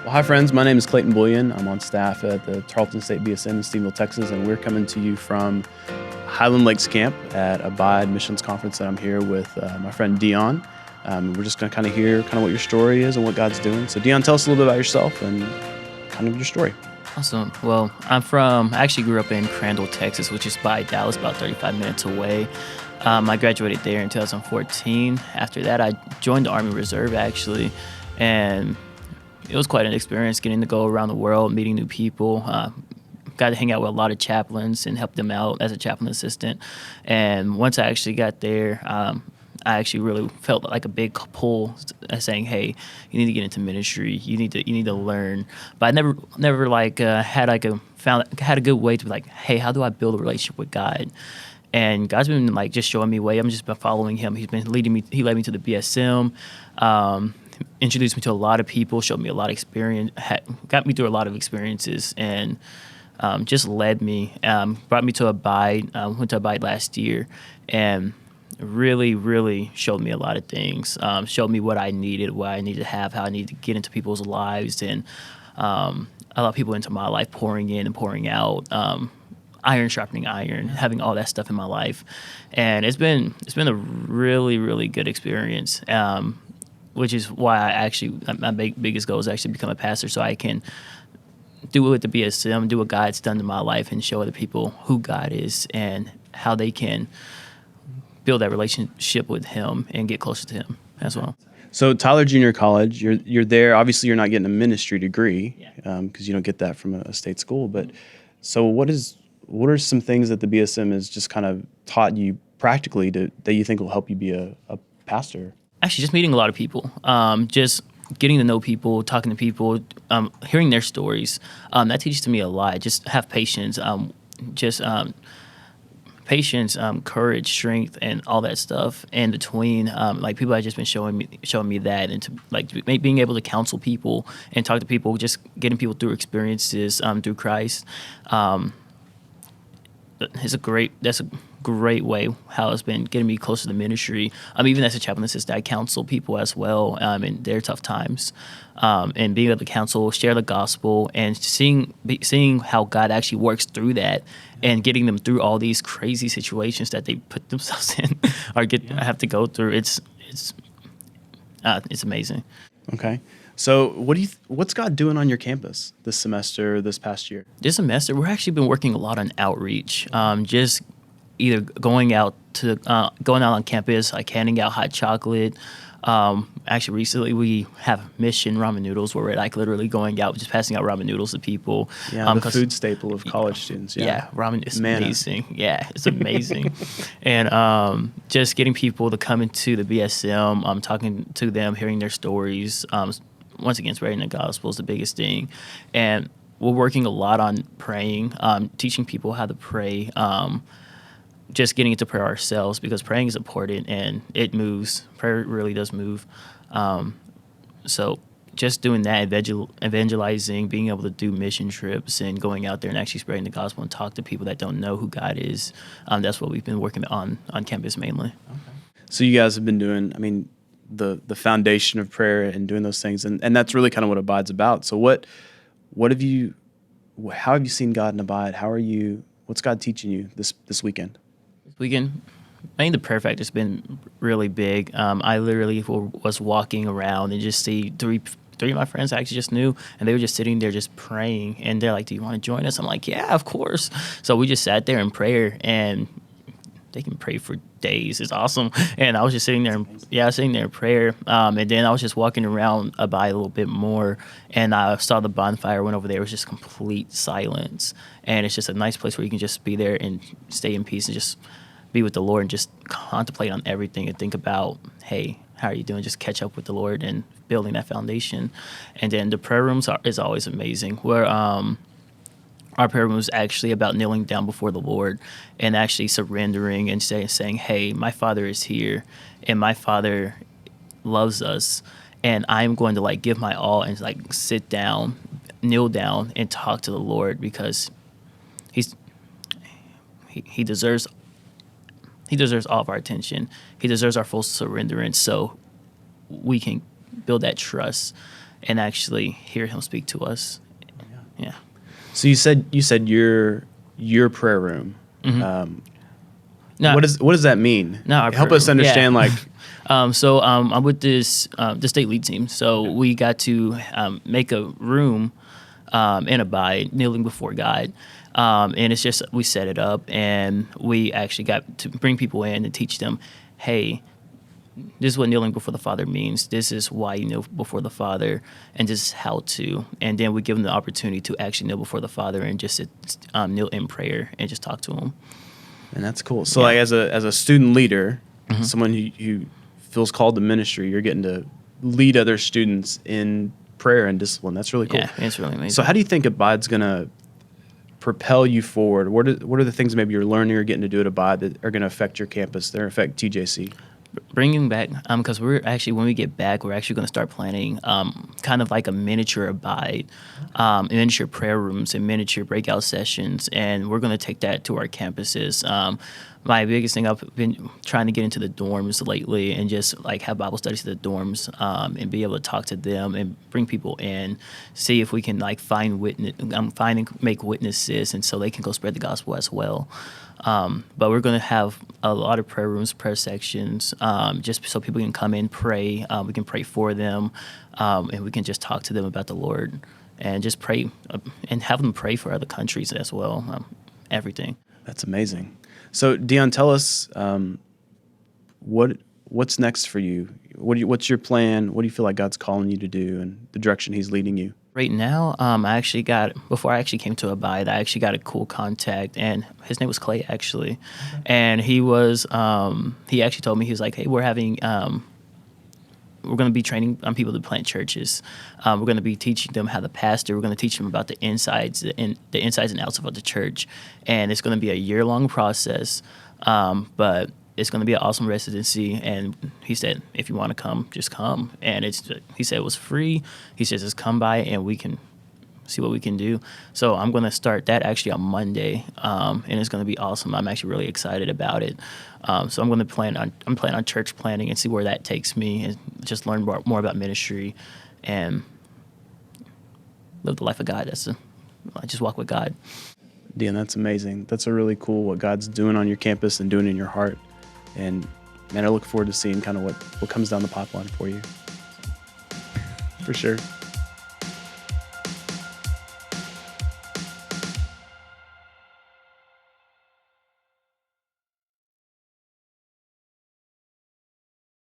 Well, hi, friends. My name is Clayton Bullion. I'm on staff at the Tarleton State BSM in Stephenville, Texas, and we're coming to you from Highland Lakes Camp at Abide Missions Conference that I'm here with my friend Dieon. We're just going to kind of hear kind of what your story is and what God's doing. So, Dieon, tell us a little bit about yourself and kind of your story. Awesome. Well, I actually grew up in Crandall, Texas, which is by Dallas, about 35 minutes away. I graduated there in 2014. After that, I joined the Army Reserve, actually, and it was quite an experience getting to go around the world, meeting new people. Got to hang out with a lot of chaplains and help them out as a chaplain assistant. And once I actually got there, I actually really felt like a big pull saying, "Hey, you need to get into ministry. You need to learn." But I never had a good way to be like, "Hey, how do I build a relationship with God?" And God's been like just showing me way. I'm just been following Him. He's been leading me. He led me to the BSM. Introduced me to a lot of people, showed me a lot of experience, got me through a lot of experiences, and just led me, brought me to Abide. Went to Abide last year, and really, really showed me a lot of things. Showed me what I needed to have, how I needed to get into people's lives, and allow people into my life, pouring in and pouring out. Iron sharpening iron, having all that stuff in my life, and it's been a really, really good experience. Which is why my biggest goal is actually become a pastor, so I can do it with the BSM, do what God's done to my life, and show other people who God is and how they can build that relationship with Him and get closer to Him as well. So, Tyler Junior College, you're there. Obviously, you're not getting a ministry degree Yeah. because you don't get that from a state school. But so, what are some things that the BSM has just kind of taught you practically that you think will help you be a pastor? Actually, just meeting a lot of people, just getting to know people, talking to people, hearing their stories. That teaches me a lot. Just have patience, patience, courage, strength, and all that stuff in between. Like people have just been showing me that, and to like being able to counsel people and talk to people, just getting people through experiences through Christ. That's a great way how it's been getting me closer to ministry. Even as a chaplain assistant, I counsel people as well in their tough times, and being able to counsel, share the gospel, and seeing how God actually works through that, and getting them through all these crazy situations that they put themselves in or have to go through. It's amazing. Okay. So what's God doing on your campus this semester, this past year? This semester, we've actually been working a lot on outreach, just either going out on campus, like handing out hot chocolate. Actually, recently we have mission ramen noodles where we're like literally going out, just passing out ramen noodles to people. Yeah, the food staple of college students. Yeah, ramen is Manna. amazing. Yeah, it's amazing. And just getting people to come into the BSM, talking to them, hearing their stories. Once again, spreading the gospel is the biggest thing. And we're working a lot on praying, teaching people how to pray, just getting into prayer ourselves, because praying is important and it moves. Prayer really does move. So just doing that, evangelizing, being able to do mission trips and going out there and actually spreading the gospel and talk to people that don't know who God is. That's what we've been working on campus mainly. Okay. So you guys have been doing, the foundation of prayer and doing those things, and that's really kind of what Abide's about. So how have you seen God in Abide? What's God teaching you this weekend? This weekend, I think the prayer factor has been really big. I literally was walking around and just see three of my friends I actually just knew, and they were just sitting there just praying, and they're like, "Do you want to join us?" I'm like, "Yeah, of course." So we just sat there in prayer, and they can pray for days. It's awesome. And I was just sitting there, in prayer. And then I was just walking around Abide a little bit more, and I saw the bonfire, went over there. It was just complete silence. And it's just a nice place where you can just be there and stay in peace and just be with the Lord and just contemplate on everything and think about, hey, how are you doing? Just catch up with the Lord and building that foundation. And then the prayer rooms is always amazing. Where our prayer room was actually about kneeling down before the Lord and actually surrendering and saying, hey, my Father is here and my Father loves us, and I'm going to give my all and sit down, kneel down, and talk to the Lord, because he deserves all of our attention. He deserves our full surrenderance, so we can build that trust and actually hear him speak to us. Yeah. So you said your prayer room. No, What does that mean? No, our Help prayer us room. understand. Yeah. Like, I'm with the state lead team. So we got to make a room and abide, kneeling before God. And it's just, we set it up, and we actually got to bring people in and teach them, hey, this is what kneeling before the Father means. This is why you kneel before the Father, and this is how to. And then we give them the opportunity to actually kneel before the Father and just kneel in prayer and just talk to him. and that's cool. So like as a student leader, someone who feels called to ministry, you're getting to lead other students in prayer and discipline. That's really cool. Yeah, it's really amazing. So how do you think Abide's going to propel you forward? What are the things maybe you're learning or getting to do at Abide that are going to affect your campus, that are going to affect TJC? Bringing back, because we're actually, when we get back, we're actually going to start planning kind of like a miniature Abide, miniature prayer rooms and miniature breakout sessions, and we're going to take that to our campuses. My biggest thing, I've been trying to get into the dorms lately and just like have Bible studies at the dorms and be able to talk to them and bring people in, see if we can like find and make witnesses, and so they can go spread the gospel as well. But we're going to have a lot of prayer rooms, prayer sections, just so people can come in, pray. We can pray for them, and we can just talk to them about the Lord and just pray and have them pray for other countries as well. Everything. That's amazing. So Dieon, tell us what's next for you. What's your plan? What do you feel like God's calling you to do, and the direction He's leading you? Right now, before I actually came to Abide, I actually got a cool contact, and his name was Clay, actually. Okay. And he actually told me, he was like, hey, we're going to be training people to plant churches. We're going to be teaching them how to pastor. We're going to teach them about the insides and outs of the church. And it's going to be a year-long process, but it's going to be an awesome residency. And he said, if you want to come, just come. And he said it was free. He says, just come by and we can see what we can do. So I'm going to start that actually on Monday, and it's going to be awesome. I'm actually really excited about it. So I'm going to plan on church planning and see where that takes me, and just learn more about ministry and live the life of God. Just walk with God. Dieon, that's amazing. That's a really cool what God's doing on your campus and doing in your heart. And man, I look forward to seeing kind of what comes down the pipeline for you. For sure.